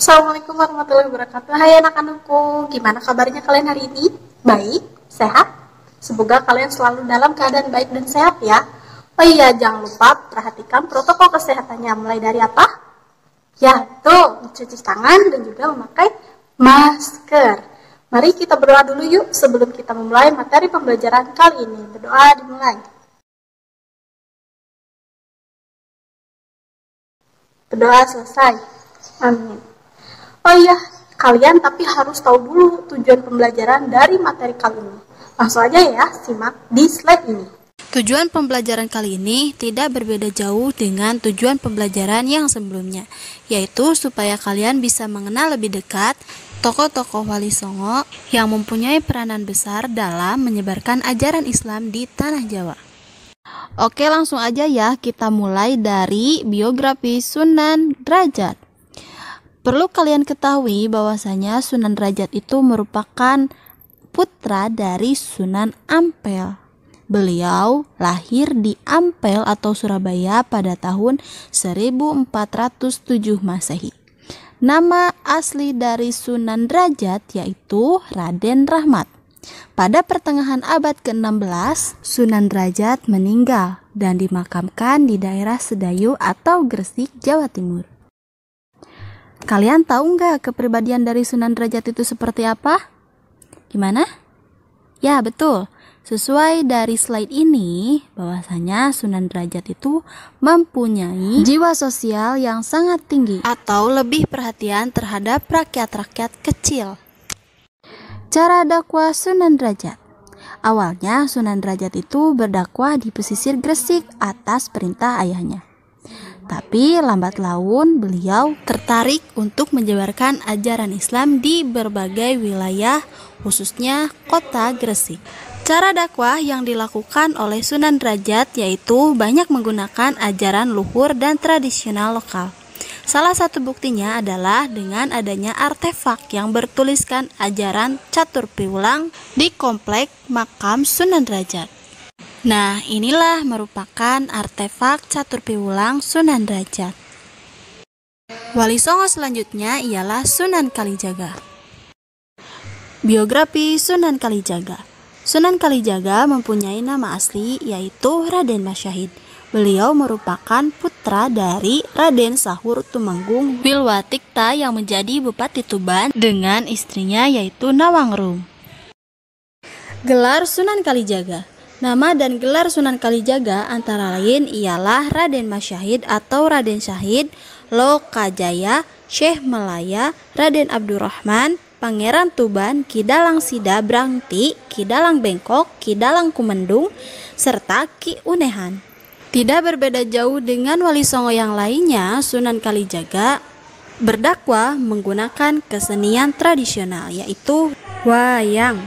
Assalamualaikum warahmatullahi wabarakatuh. Hai anak-anakku, gimana kabarnya kalian hari ini? Baik? Sehat? Semoga kalian selalu dalam keadaan baik dan sehat ya. Oh iya, jangan lupa perhatikan protokol kesehatannya. Mulai dari apa? Ya, tuh, mencuci tangan dan juga memakai masker. Mari kita berdoa dulu yuk sebelum kita memulai materi pembelajaran kali ini. Berdoa dimulai. Berdoa selesai. Amin. Oh iya, kalian tapi harus tahu dulu tujuan pembelajaran dari materi kali ini. Langsung aja ya, simak di slide ini. Tujuan pembelajaran kali ini tidak berbeda jauh dengan tujuan pembelajaran yang sebelumnya, yaitu supaya kalian bisa mengenal lebih dekat tokoh-tokoh Wali Songo yang mempunyai peranan besar dalam menyebarkan ajaran Islam di tanah Jawa. Oke, langsung aja ya, kita mulai dari biografi Sunan Derajat. Perlu kalian ketahui bahwasanya Sunan Derajat itu merupakan putra dari Sunan Ampel. Beliau lahir di Ampel atau Surabaya pada tahun 1407 Masehi. Nama asli dari Sunan Derajat yaitu Raden Rahmat. Pada pertengahan abad ke-16, Sunan Derajat meninggal dan dimakamkan di daerah Sedayu atau Gresik, Jawa Timur. Kalian tahu nggak kepribadian dari Sunan Derajat itu seperti apa? Gimana? Ya, betul. Sesuai dari slide ini, bahwasanya Sunan Derajat itu mempunyai jiwa sosial yang sangat tinggi atau lebih perhatian terhadap rakyat-rakyat kecil. Cara dakwah Sunan Derajat. Awalnya Sunan Derajat itu berdakwah di pesisir Gresik atas perintah ayahnya. Tapi lambat laun beliau tertarik untuk menyebarkan ajaran Islam di berbagai wilayah, khususnya kota Gresik. Cara dakwah yang dilakukan oleh Sunan Derajat yaitu banyak menggunakan ajaran luhur dan tradisional lokal. Salah satu buktinya adalah dengan adanya artefak yang bertuliskan ajaran catur piwulang di komplek makam Sunan Derajat. Nah, inilah merupakan artefak catur piwulang Sunan Derajat. Wali Songo selanjutnya ialah Sunan Kalijaga. Biografi Sunan Kalijaga. Sunan Kalijaga mempunyai nama asli yaitu Raden Masyahid. Beliau merupakan putra dari Raden Sahur Tumenggung Wilwatikta yang menjadi Bupati Tuban dengan istrinya yaitu Nawangrum. Gelar Sunan Kalijaga. Nama dan gelar Sunan Kalijaga antara lain ialah Raden Masyahid atau Raden Syahid, Lokajaya, Syekh Melaya, Raden Abdurrahman, Pangeran Tuban, Kidalang Sida Brangti, Kidalang Bengkok, Kidalang Kumendung, serta Ki Unehan. Tidak berbeda jauh dengan Wali Songo yang lainnya, Sunan Kalijaga berdakwah menggunakan kesenian tradisional yaitu wayang.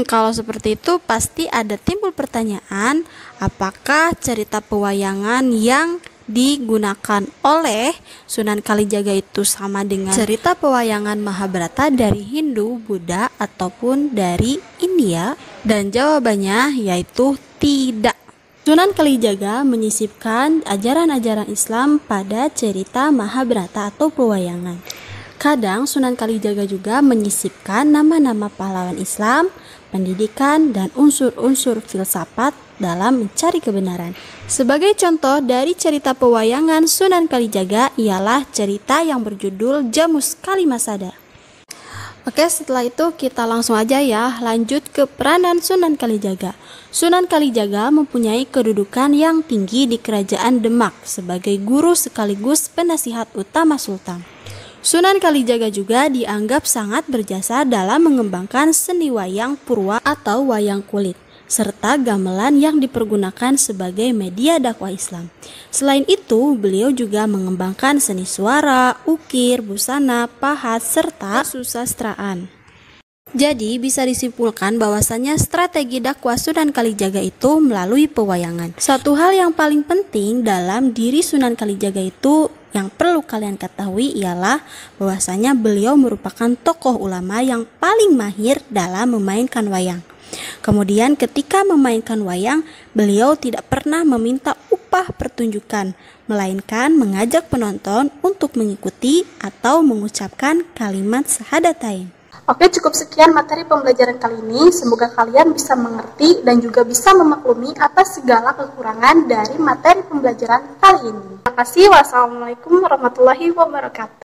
Kalau seperti itu pasti ada timbul pertanyaan, apakah cerita pewayangan yang digunakan oleh Sunan Kalijaga itu sama dengan cerita pewayangan Mahabharata dari Hindu, Buddha, ataupun dari India? Dan jawabannya yaitu tidak. Sunan Kalijaga menyisipkan ajaran-ajaran Islam pada cerita Mahabharata atau pewayangan. Kadang Sunan Kalijaga juga menyisipkan nama-nama pahlawan Islam, pendidikan, dan unsur-unsur filsafat dalam mencari kebenaran. Sebagai contoh dari cerita pewayangan Sunan Kalijaga ialah cerita yang berjudul Jamus Kalimasada. Oke, setelah itu kita langsung aja ya lanjut ke peranan Sunan Kalijaga. Sunan Kalijaga mempunyai kedudukan yang tinggi di Kerajaan Demak sebagai guru sekaligus penasihat utama Sultan. Sunan Kalijaga juga dianggap sangat berjasa dalam mengembangkan seni wayang purwa atau wayang kulit, serta gamelan yang dipergunakan sebagai media dakwah Islam. Selain itu, beliau juga mengembangkan seni suara, ukir, busana, pahat, serta susastraan. Jadi bisa disimpulkan bahwasannya strategi dakwah Sunan Kalijaga itu melalui pewayangan. Satu hal yang paling penting dalam diri Sunan Kalijaga itu yang perlu kalian ketahui ialah bahwasanya beliau merupakan tokoh ulama yang paling mahir dalam memainkan wayang. Kemudian ketika memainkan wayang, beliau tidak pernah meminta upah berupa pertunjukan, melainkan mengajak penonton untuk mengikuti atau mengucapkan kalimat syahadatain. Oke, cukup sekian materi pembelajaran kali ini. Semoga kalian bisa mengerti dan juga bisa memaklumi atas segala kekurangan dari materi pembelajaran kali ini. Terima kasih. Wassalamualaikum warahmatullahi wabarakatuh.